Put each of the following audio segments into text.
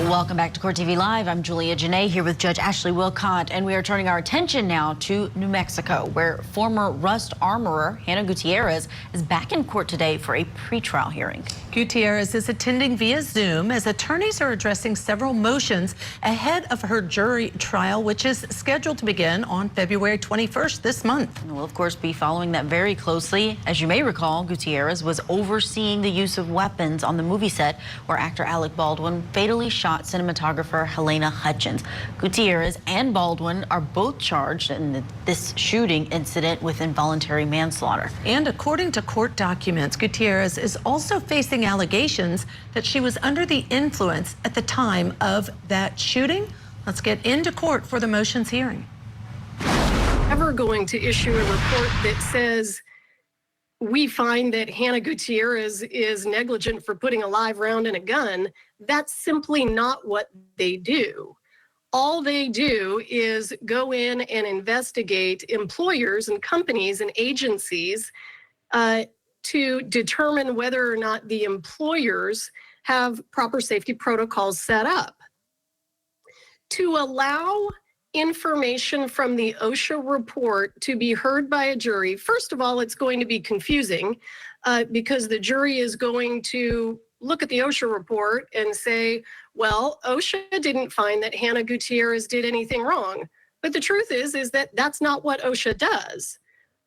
Welcome back to Court TV Live. I'm Julia Janae here with Judge Ashley Wilcott, and we are turning our attention now to New Mexico, where former Rust armorer Hannah Gutierrez is back in court today for a pretrial hearing. Gutierrez is attending via Zoom as attorneys are addressing several motions ahead of her jury trial, which is scheduled to begin on February 21st this month. We'll, of course, be following that very closely. As you may recall, Gutierrez was overseeing the use of weapons on the movie set where actor Alec Baldwin fatally shot cinematographer Halyna Hutchins. Gutierrez and Baldwin are both charged in this shooting incident with involuntary manslaughter. And according to court documents, Gutierrez is also facing allegations that she was under the influence at the time of that shooting. Let's get into court for the motions hearing. Ever going to issue a report that says we find that Hannah Gutierrez is negligent for putting a live round in a gun? That's simply not what they do. All they do is go in and investigate employers and companies and agencies to determine whether or not the employers have proper safety protocols set up. To allow information from the OSHA report to be heard by a jury, first of all, it's going to be confusing because the jury is going to look at the OSHA report and say, well, OSHA didn't find that Hannah Gutierrez did anything wrong. But the truth is that that's not what OSHA does.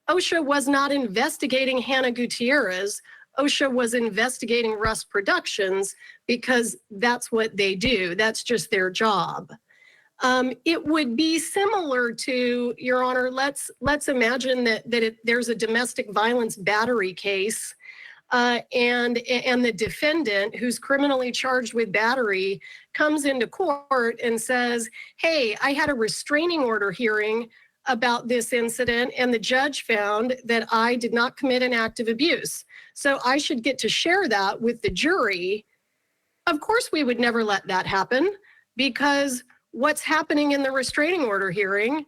OSHA was not investigating Hannah Gutierrez. OSHA was investigating Rust Productions because that's what they do. That's just their job. It would be similar to, Your Honor, let's imagine that there's a domestic violence battery case and the defendant who's criminally charged with battery comes into court and says, hey, I had a restraining order hearing about this incident and the judge found that I did not commit an act of abuse. So I should get to share that with the jury. Of course, we would never let that happen because what's happening in the restraining order hearing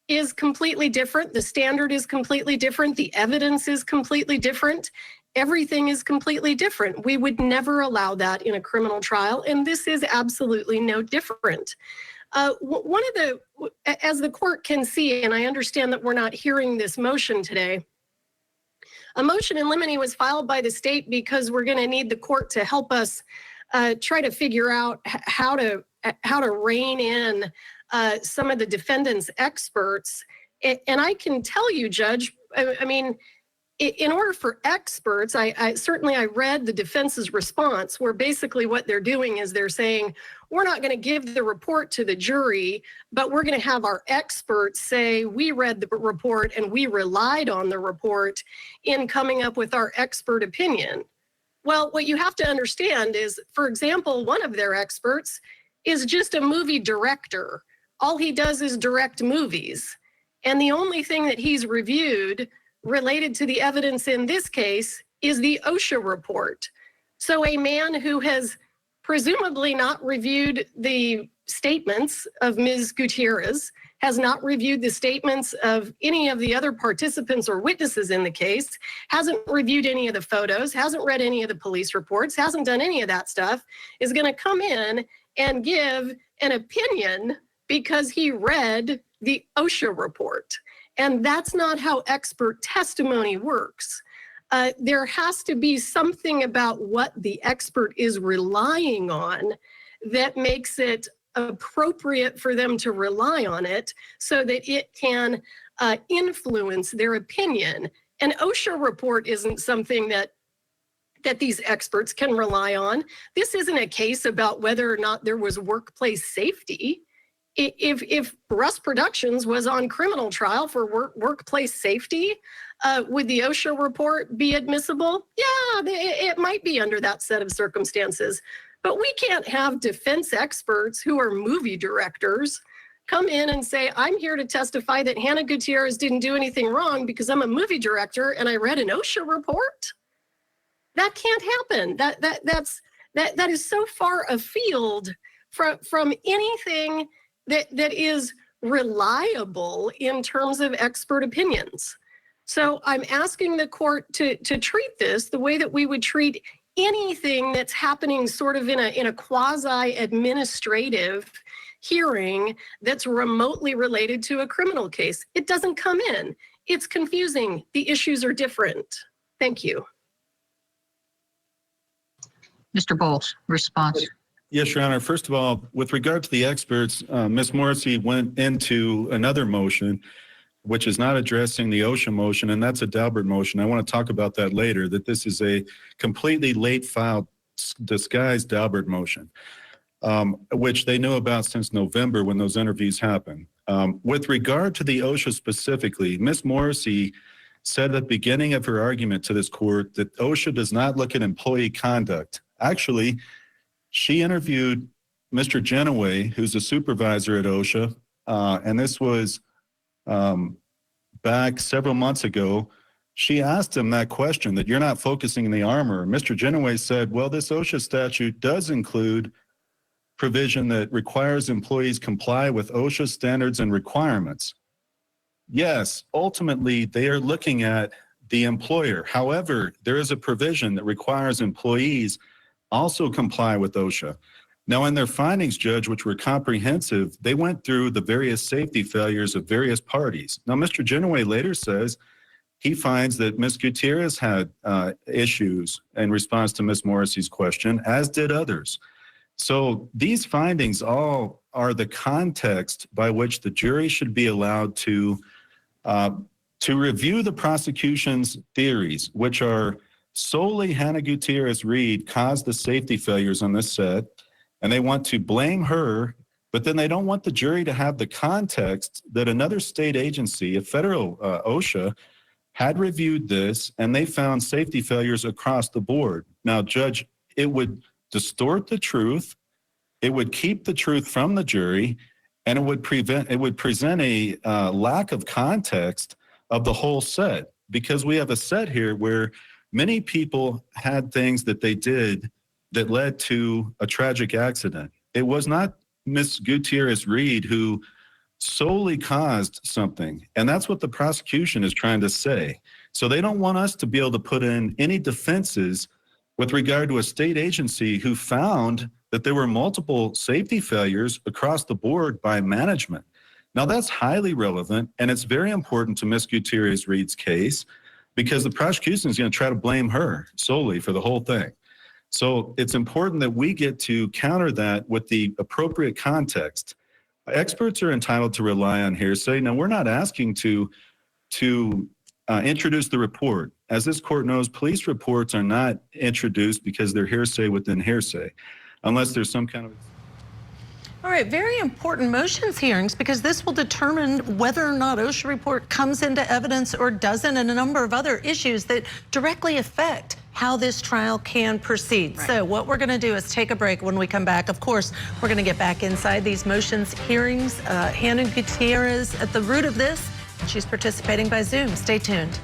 is completely different. The standard is completely different. The evidence is completely different. Everything is completely different. We would never allow that in a criminal trial, and this is absolutely no different. One of the, as the court can see, and I understand that we're not hearing this motion today, a motion in limine was filed by the state because we're going to need the court to help us try to figure out how to rein in some of the defendant's experts. And I can tell you, Judge, I mean, in order for experts, I certainly read the defense's response where basically what they're doing is they're saying, we're not going to give the report to the jury, but we're going to have our experts say we read the report and we relied on the report in coming up with our expert opinion. Well, what you have to understand is, for example, one of their experts is just a movie director. All he does is direct movies. And the only thing that he's reviewed related to the evidence in this case is the OSHA report. So a man who has presumably not reviewed the statements of Ms. Gutierrez, has not reviewed the statements of any of the other participants or witnesses in the case, hasn't reviewed any of the photos, hasn't read any of the police reports, hasn't done any of that stuff, is going to come in and give an opinion because he read the OSHA report. And that's not how expert testimony works. There has to be something about what the expert is relying on that makes it appropriate for them to rely on it so that it can influence their opinion. An OSHA report isn't something that these experts can rely on. This isn't a case about whether or not there was workplace safety. If Rust Productions was on criminal trial for workplace safety, would the OSHA report be admissible? Yeah, it might be under that set of circumstances. But we can't have defense experts who are movie directors come in and say, I'm here to testify that Hannah Gutierrez didn't do anything wrong because I'm a movie director and I read an OSHA report. That can't happen. That is so far afield from anything that is reliable in terms of expert opinions. So I'm asking the court to treat this the way that we would treat anything that's happening sort of in a quasi-administrative hearing that's remotely related to a criminal case. It doesn't come in. It's confusing. The issues are different. Thank you. Mr. Bowles, response. Yes, Your Honor. First of all, with regard to the experts, Ms. Morrissey went into another motion, which is not addressing the OSHA motion, and that's a Daubert motion. I want to talk about that later, that this is a completely late filed disguised Daubert motion, which they knew about since November when those interviews happened. With regard to the OSHA specifically, Ms. Morrissey said at the beginning of her argument to this court that OSHA does not look at employee conduct. Actually, she interviewed Mr. Genoway, who's a supervisor at OSHA, and this was back several months ago. She asked him that question, that you're not focusing on the armor. Mr. Genoway said, well, this OSHA statute does include provision that requires employees comply with OSHA standards and requirements. Yes, ultimately, they are looking at the employer. However, there is a provision that requires employees also comply with OSHA. Now, in their findings, Judge, which were comprehensive, they went through the various safety failures of various parties. Now, Mr. Genoway later says he finds that Ms. Gutierrez had issues in response to Ms. Morrissey's question, as did others. So these findings all are the context by which the jury should be allowed to review the prosecution's theories, which are solely Hannah Gutierrez-Reed caused the safety failures on this set, and they want to blame her, but then they don't want the jury to have the context that another state agency, a federal OSHA, had reviewed this, and they found safety failures across the board. Now, Judge, it would distort the truth, it would keep the truth from the jury, and it would present a lack of context of the whole set, because we have a set here where many people had things that they did that led to a tragic accident. It was not Ms. Gutierrez-Reed who solely caused something, and that's what the prosecution is trying to say. So they don't want us to be able to put in any defenses with regard to a state agency who found that there were multiple safety failures across the board by management. Now, that's highly relevant, and it's very important to Ms. Gutierrez-Reed's case, because the prosecution is going to try to blame her solely for the whole thing. So it's important that we get to counter that with the appropriate context. Experts are entitled to rely on hearsay. Now, we're not asking to introduce the report. As this court knows, police reports are not introduced because they're hearsay within hearsay, unless there's some kind of... All right, very important motions hearings, because this will determine whether or not OSHA report comes into evidence or doesn't, and a number of other issues that directly affect how this trial can proceed. Right. So what we're going to do is take a break. When we come back, of course, we're going to get back inside these motions hearings. Hannah Gutierrez at the root of this, and she's participating by Zoom. Stay tuned.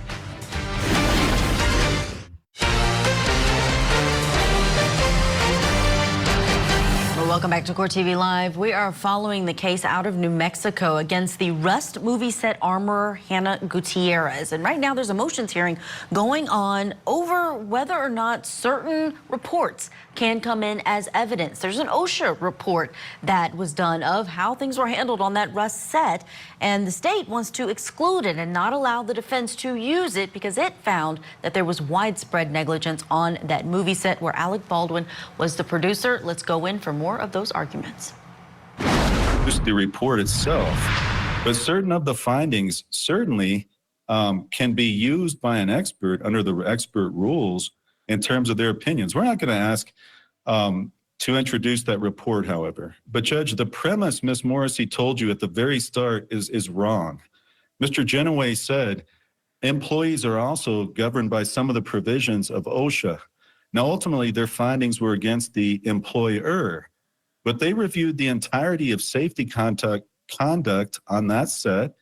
Welcome back to Court TV Live. We are following the case out of New Mexico against the Rust movie set armorer Hannah Gutierrez. And right now there's a motions hearing going on over whether or not certain reports can come in as evidence. There's an OSHA report that was done of how things were handled on that Rust set, and the state wants to exclude it and not allow the defense to use it because it found that there was widespread negligence on that movie set where Alec Baldwin was the producer. Let's go in for more of those arguments. Just the report itself, but certain of the findings certainly can be used by an expert under the expert rules in terms of their opinions. We're not going to ask to introduce that report, however. But Judge, the premise Ms. Morrissey told you at the very start is wrong. Mr. Genoway said employees are also governed by some of the provisions of OSHA. Now, ultimately, their findings were against the employer, but they reviewed the entirety of safety conduct on that set,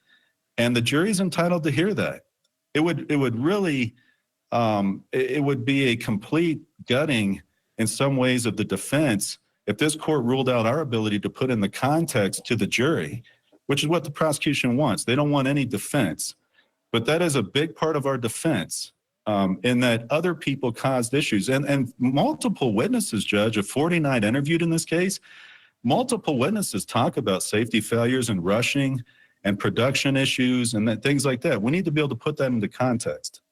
and the jury's entitled to hear that. It would really, it would be a complete gutting in some ways of the defense if this court ruled out our ability to put in the context to the jury, which is what the prosecution wants. They don't want any defense, but that is a big part of our defense. in that other people caused issues. And multiple witnesses, Judge, of 49 interviewed in this case, multiple witnesses talk about safety failures and rushing and production issues and things like that. We need to be able to put that into context.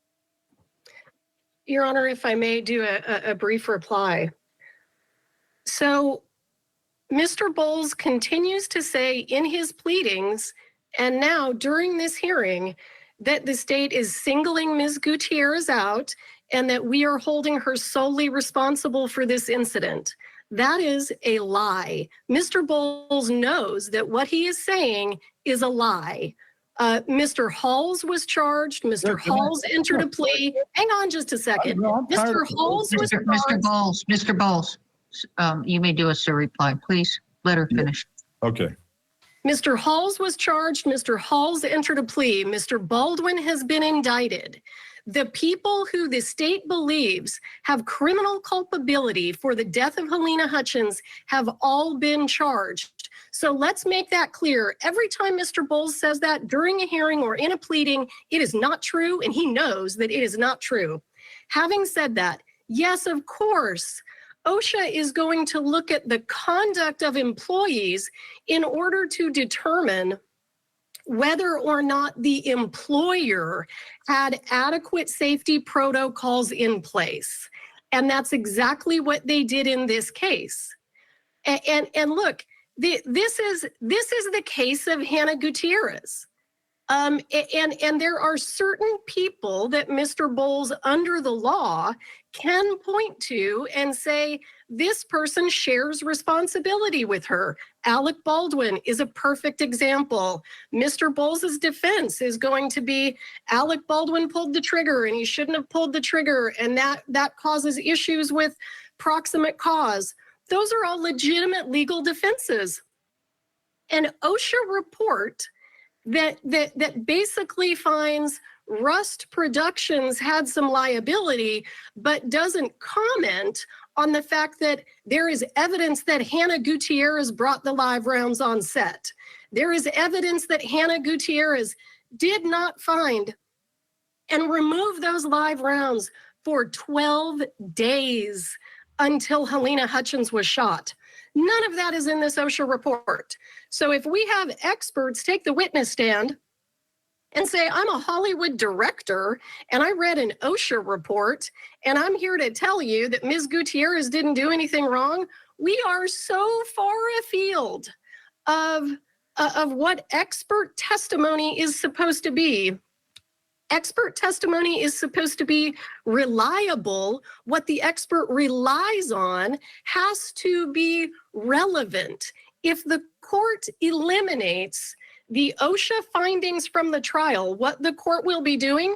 Your Honor, if I may do a brief reply. So Mr. Bowles continues to say in his pleadings, and now during this hearing, that the state is singling Ms. Gutierrez out and that we are holding her solely responsible for this incident. That is a lie. Mr. Bowles knows that what he is saying is a lie. Mr. Halls was charged. Mr. Halls entered a plea. Hang on just a second. Mr. Halls was charged. Mr. Bowles, you may do us a reply. Please let her finish. Okay. Mr. Halls was charged. Mr. Halls entered a plea. Mr. Baldwin has been indicted. The people who the state believes have criminal culpability for the death of Halyna Hutchins have all been charged. So let's make that clear. Every time Mr. Bowles says that during a hearing or in a pleading, it is not true, and he knows that it is not true. Having said that, yes, of course, OSHA is going to look at the conduct of employees in order to determine whether or not the employer had adequate safety protocols in place. And that's exactly what they did in this case. And look, this is the case of Hannah Gutierrez. And there are certain people that Mr. Bowles, under the law, can point to and say, this person shares responsibility with her. Alec Baldwin is a perfect example. Mr. Bowles' defense is going to be, Alec Baldwin pulled the trigger and he shouldn't have pulled the trigger, and that causes issues with proximate cause. Those are all legitimate legal defenses. An OSHA report that basically finds Rust Productions had some liability, but doesn't comment on the fact that there is evidence that Hannah Gutierrez brought the live rounds on set. There is evidence that Hannah Gutierrez did not find and remove those live rounds for 12 days until Halyna Hutchins was shot. None of that is in this OSHA report. So if we have experts take the witness stand and say, I'm a Hollywood director and I read an OSHA report and I'm here to tell you that Ms. Gutierrez didn't do anything wrong, we are so far afield of what expert testimony is supposed to be. Expert testimony is supposed to be reliable. What the expert relies on has to be relevant. If the court eliminates the OSHA findings from the trial, what the court will be doing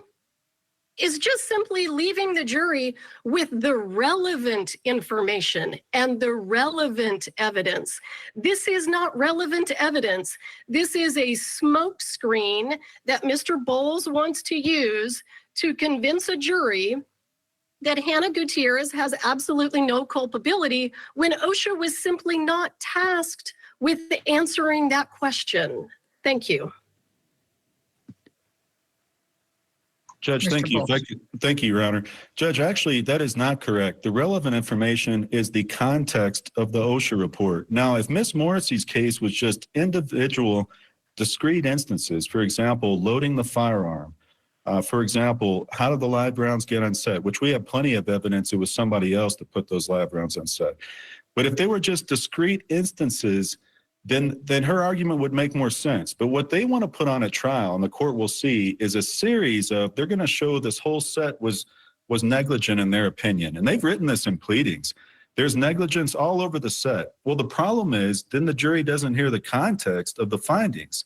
is just simply leaving the jury with the relevant information and the relevant evidence. This is not relevant evidence. This is a smoke screen that Mr. Bowles wants to use to convince a jury that Hannah Gutierrez has absolutely no culpability when OSHA was simply not tasked with answering that question. Thank you. Judge, thank you. Thank you, Your Honor. Judge, actually, that is not correct. The relevant information is the context of the OSHA report. Now, if Ms. Morrissey's case was just individual, discrete instances, for example, loading the firearm, for example, how did the live rounds get on set, which we have plenty of evidence it was somebody else that put those live rounds on set. But if they were just discrete instances, then her argument would make more sense. But what they want to put on a trial, and the court will see, is a series of, they're going to show this whole set was negligent in their opinion. And they've written this in pleadings. There's negligence all over the set. Well, the problem is then the jury doesn't hear the context of the findings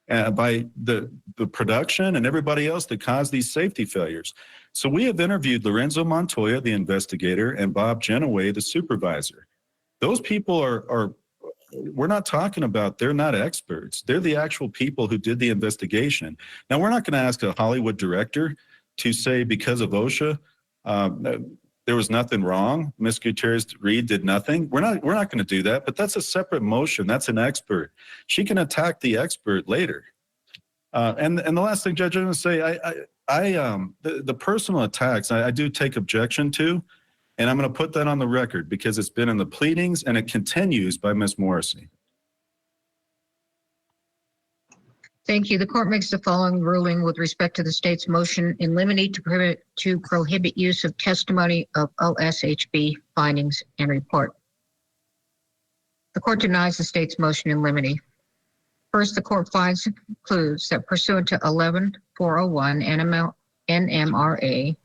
by the production and everybody else that caused these safety failures. So we have interviewed Lorenzo Montoya, the investigator, and Bob Genoway, the supervisor. Those people are we're not talking about, they're not experts. They're the actual people who did the investigation. Now, we're not going to ask a Hollywood director to say because of OSHA, there was nothing wrong. Ms. Gutierrez-Reed did nothing. We're not going to do that, but that's a separate motion. That's an expert. She can attack the expert later. And the last thing, Judge, I'm going to say, the personal attacks, I do take objection to, and I'm going to put that on the record because it's been in the pleadings and it continues by Ms. Morrissey. Thank you. The court makes the following ruling with respect to the state's motion in limine to prohibit use of testimony of OSHB findings and report. The court denies the state's motion in limine. First, the court finds and concludes that pursuant to 11401 NMRA,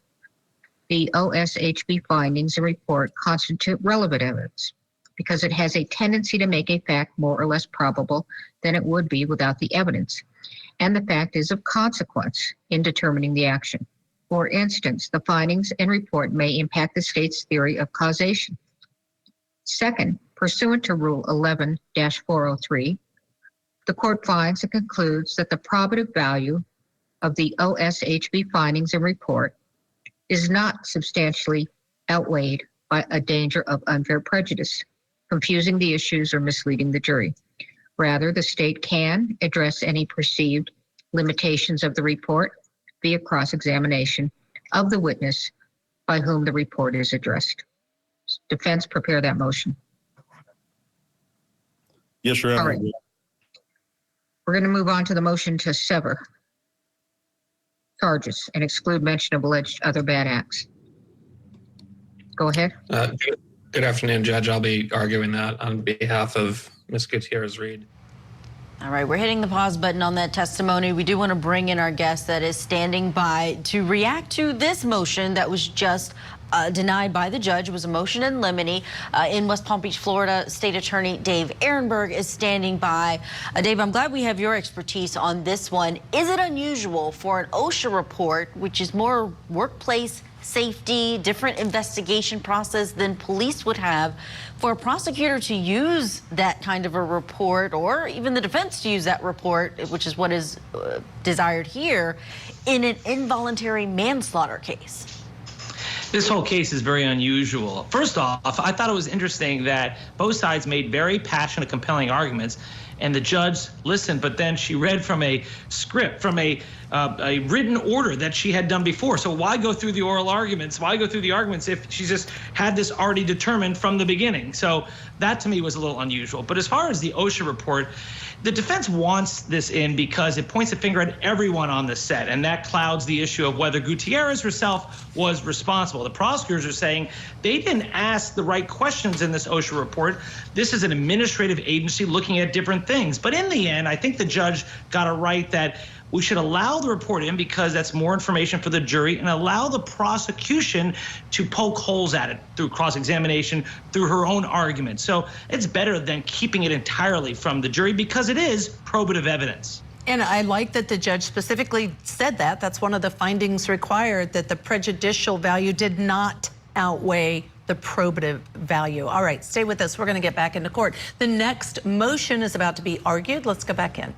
the OSHB findings and report constitute relevant evidence because it has a tendency to make a fact more or less probable than it would be without the evidence, and the fact is of consequence in determining the action. For instance, the findings and report may impact the state's theory of causation. Second, pursuant to Rule 11-403, the court finds and concludes that the probative value of the OSHB findings and report is not substantially outweighed by a danger of unfair prejudice, confusing the issues or misleading the jury. Rather, the state can address any perceived limitations of the report via cross-examination of the witness by whom the report is addressed. Defense, prepare that motion. Yes, Your Honor. All right. We're going to move on to the motion to sever charges and exclude mention of alleged other bad acts. Go ahead. Good afternoon, Judge. I'll be arguing that on behalf of Ms. Gutierrez-Reed. All right, we're hitting the pause button on that testimony. We do want to bring in our guest that is standing by to react to this motion that was just denied by the judge. It was a motion in limine in West Palm Beach, Florida. State Attorney Dave Ehrenberg is standing by. Dave, I'm glad we have your expertise on this one. Is it unusual for an OSHA report, which is more workplace safety, different investigation process than police would have, for a prosecutor to use that kind of a report, or even the defense to use that report, which is what is desired here, in an involuntary manslaughter case? This whole case is very unusual. First off, I thought it was interesting that both sides made very passionate, compelling arguments, and the judge listened, but then she read from a script, from a written order that she had done before. So why go through the oral arguments? Why go through the arguments if she just had this already determined from the beginning? So that to me was a little unusual. But as far as the OSHA report, the defense wants this in because it points a finger at everyone on the set, and that clouds the issue of whether Gutierrez herself was responsible. The prosecutors are saying they didn't ask the right questions in this OSHA report. This is an administrative agency looking at different things. But in the end, I think the judge got it right that we should allow the report in because that's more information for the jury, and allow the prosecution to poke holes at it through cross-examination, through her own argument. So it's better than keeping it entirely from the jury because it is probative evidence. And I like that the judge specifically said that. That's one of the findings required, that the prejudicial value did not outweigh the probative value. All right, stay with us. We're going to get back into court. The next motion is about to be argued. Let's go back in.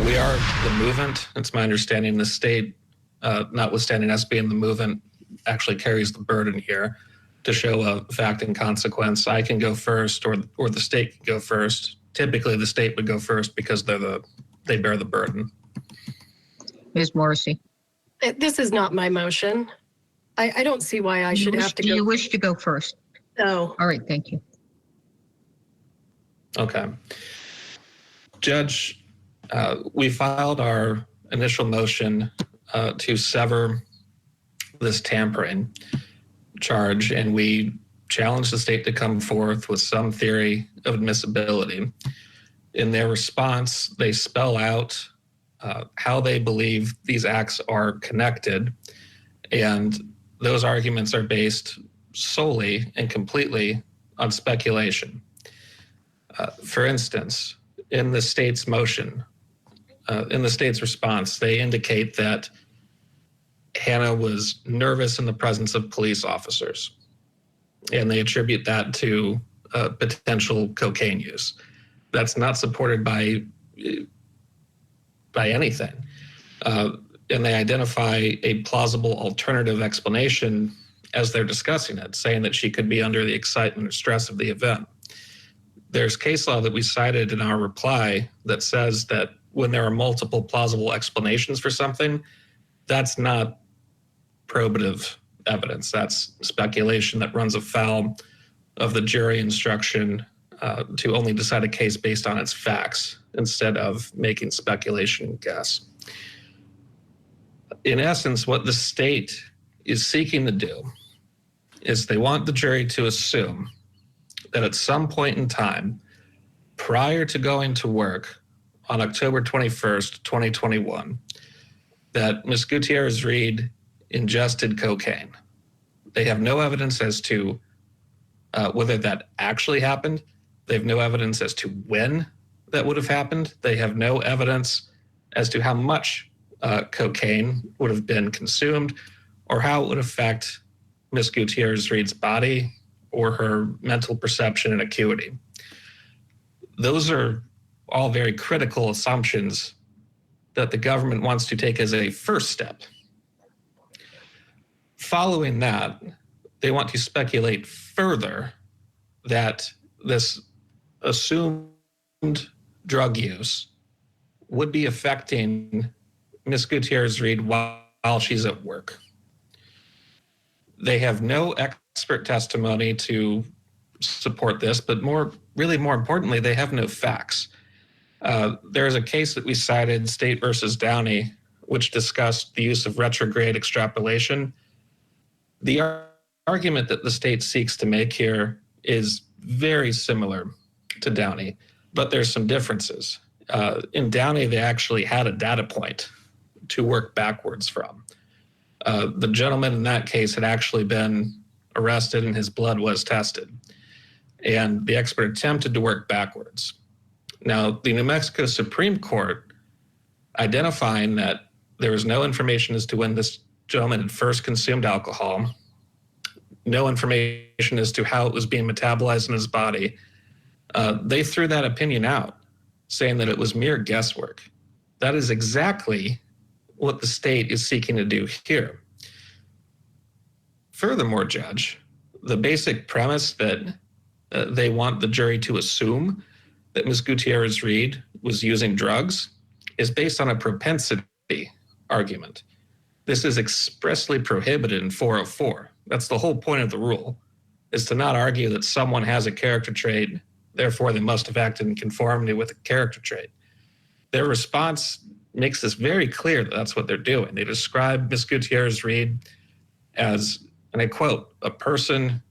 We are the movement. It's my understanding the state, notwithstanding us being the movement, actually carries the burden here to show a fact and consequence. I can go first, or the state can go first. Typically, the state would go first because they bear the burden. Ms. Morrissey. This is not my motion. I don't see why I should have to go. Do you wish to go first? No. All right, thank you. Okay. Judge, we filed our initial motion to sever this tampering charge, and we challenged the state to come forth with some theory of admissibility. In their response, they spell out how they believe these acts are connected, and those arguments are based solely and completely on speculation. For instance, in the state's motion, in the state's response, they indicate that Hannah was nervous in the presence of police officers, and they attribute that to potential cocaine use. That's not supported by anything. And they identify a plausible alternative explanation as they're discussing it, saying that she could be under the excitement or stress of the event. There's case law that we cited in our reply that says that when there are multiple plausible explanations for something, that's not probative evidence. That's speculation that runs afoul of the jury instruction to only decide a case based on its facts instead of making speculation and guess. In essence, what the state is seeking to do is they want the jury to assume that at some point in time, prior to going to work on October 21st, 2021, that Ms. Gutierrez-Reed ingested cocaine. They have no evidence as to whether that actually happened. They have no evidence as to when that would have happened. They have no evidence as to how much cocaine would have been consumed or how it would affect Ms. Gutierrez-Reed's body or her mental perception and acuity. Those are all very critical assumptions that the government wants to take as a first step. Following that, they want to speculate further that this assumed drug use would be affecting Ms. Gutierrez-Reed while she's at work. They have no expert testimony to support this, but really more importantly, they have no facts. There's a case that we cited, State versus Downey, which discussed the use of retrograde extrapolation. The argument that the state seeks to make here is very similar to Downey, but there's some differences. In Downey, they actually had a data point to work backwards from. The gentleman in that case had actually been arrested and his blood was tested. And the expert attempted to work backwards. Now, the New Mexico Supreme Court, identifying that there was no information as to when this gentleman had first consumed alcohol, no information as to how it was being metabolized in his body, they threw that opinion out, saying that it was mere guesswork. That is exactly what the state is seeking to do here. Furthermore, Judge, the basic premise that they want the jury to assume that Ms. Gutierrez-Reed was using drugs is based on a propensity argument. This is expressly prohibited in 404. That's the whole point of the rule, is to not argue that someone has a character trait, therefore they must have acted in conformity with a character trait. Their response makes this very clear that that's what they're doing. They describe Ms. Gutierrez-Reed as, and I quote, a person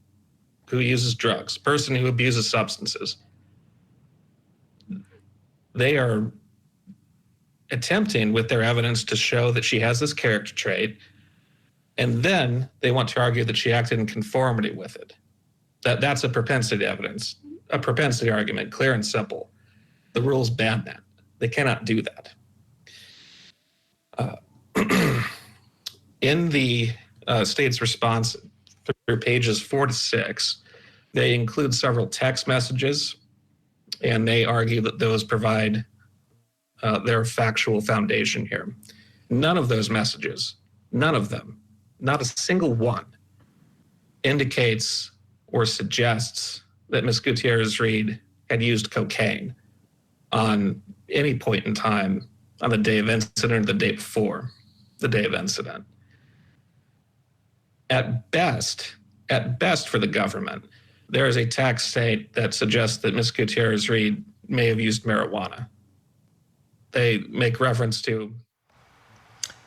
who uses drugs, a person who abuses substances. They are attempting with their evidence to show that she has this character trait, and then they want to argue that she acted in conformity with it. That's a propensity evidence, a propensity argument, clear and simple. The rules ban that. They cannot do that. In the state's response through pages 4 to 6, they include several text messages, and they argue that those provide their factual foundation here. None of those messages, none of them, not a single one, indicates or suggests that Ms. Gutierrez-Reed had used cocaine on any point in time on the day of incident or the day before the day of incident. At best for the government, there is a text state that suggests that Ms. Gutierrez-Reed may have used marijuana. They make reference to...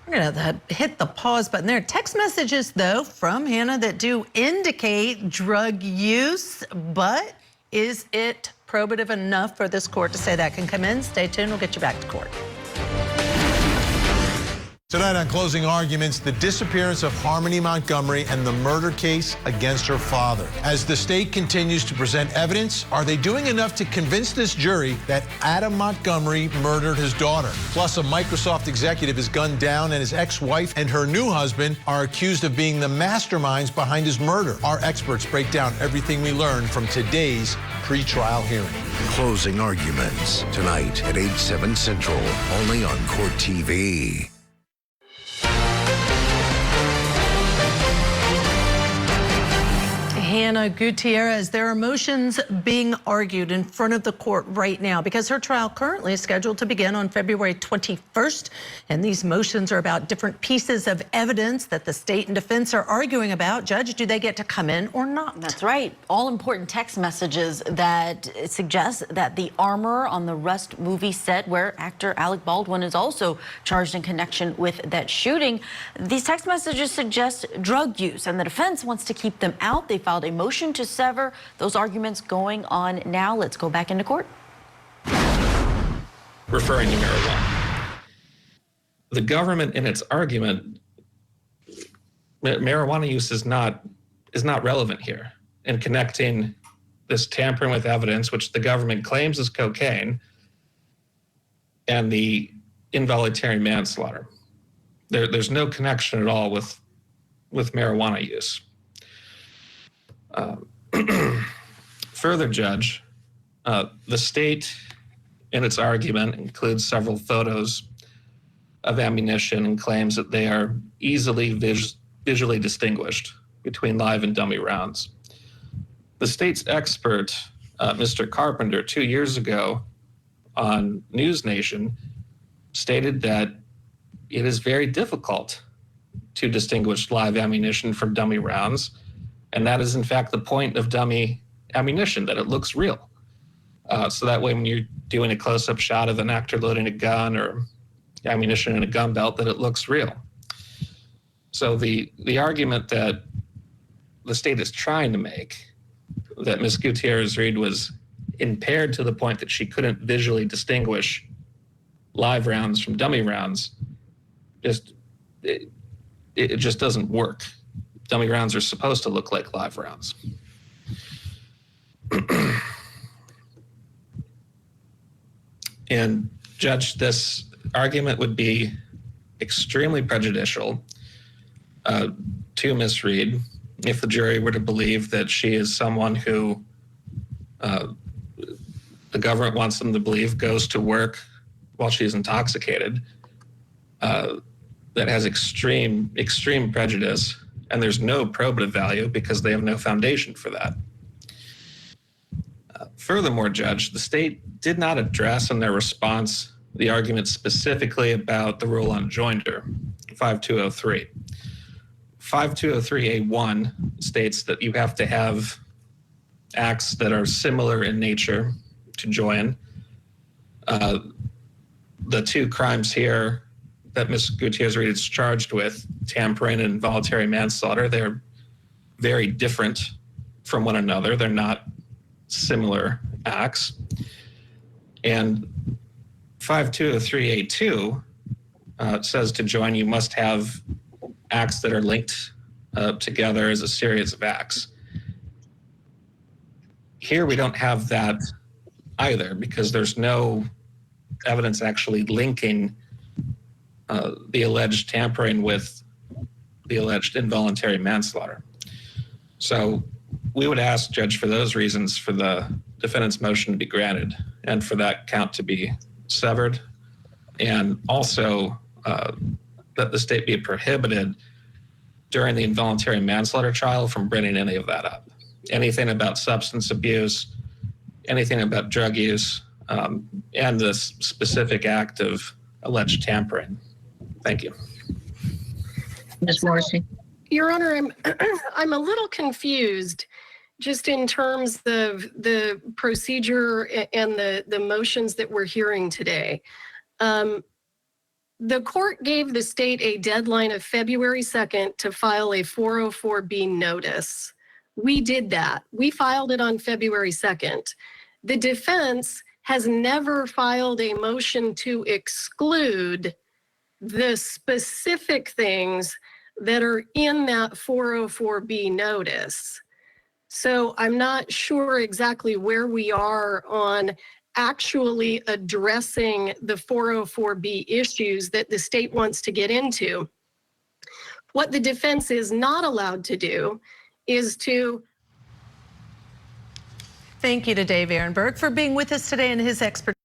We're gonna hit the pause button there. Text messages, though, from Hannah that do indicate drug use, but is it probative enough for this court to say that can come in? Stay tuned, we'll get you back to court. Tonight on Closing Arguments, the disappearance of Harmony Montgomery and the murder case against her father. As the state continues to present evidence, are they doing enough to convince this jury that Adam Montgomery murdered his daughter? Plus, a Microsoft executive is gunned down and his ex-wife and her new husband are accused of being the masterminds behind his murder. Our experts break down everything we learned from today's pre-trial hearing. Closing Arguments, tonight at 8/7 Central, only on Court TV. Hannah Gutierrez, there are motions being argued in front of the court right now because her trial currently is scheduled to begin on February 21st. And these motions are about different pieces of evidence that the state and defense are arguing about. Judge, do they get to come in or not? That's right. All important text messages that suggest that the armor on the Rust movie set, where actor Alec Baldwin is also charged in connection with that shooting, these text messages suggest drug use, and the defense wants to keep them out. They filed a motion to sever. Those arguments going on now. Let's go back into court. Referring to marijuana. The government, in its argument, marijuana use is not relevant here in connecting this tampering with evidence, which the government claims is cocaine, and the involuntary manslaughter. There's no connection at all with marijuana use. Further, Judge, the state in its argument includes several photos of ammunition and claims that they are easily visually distinguished between live and dummy rounds. The state's expert, Mr. Carpenter, 2 years ago on News Nation, stated that it is very difficult to distinguish live ammunition from dummy rounds. And that is, in fact, the point of dummy ammunition, that it looks real. So that way, when you're doing a close-up shot of an actor loading a gun or ammunition in a gun belt, that it looks real. So the argument that the state is trying to make, that Ms. Gutierrez-Reed was impaired to the point that she couldn't visually distinguish live rounds from dummy rounds, it just doesn't work. Dummy rounds are supposed to look like live rounds. And Judge, this argument would be extremely prejudicial to Ms. Reed if the jury were to believe that she is someone who the government wants them to believe goes to work while she's intoxicated. That has extreme prejudice, and there's no probative value because they have no foundation for that. Furthermore, Judge, the state did not address in their response the argument specifically about the rule on joinder, 5203. 5203A1 states that you have to have acts that are similar in nature to join. The two crimes here that Ms. Gutierrez-Reed is charged with, tampering and involuntary manslaughter, they're very different from one another. They're not similar acts. And 5203A2 says to join, you must have acts that are linked together as a series of acts. Here we don't have that either because there's no evidence actually linking the alleged tampering with the alleged involuntary manslaughter. So we would ask, Judge, for those reasons, for the defendant's motion to be granted and for that count to be severed, and also that the state be prohibited during the involuntary manslaughter trial from bringing any of that up. Anything about substance abuse, anything about drug use, and this specific act of alleged tampering. Thank you. Ms. Morrissey. Your Honor, I'm a little confused just in terms of the procedure and the motions that we're hearing today. The court gave the state a deadline of February 2nd to file a 404B notice. We did that. We filed it on February 2nd. The defense has never filed a motion to exclude the specific things that are in that 404B notice. So I'm not sure exactly where we are on actually addressing the 404B issues that the state wants to get into. What the defense is not allowed to do is to... Thank you to Dave Ehrenberg for being with us today and his expertise.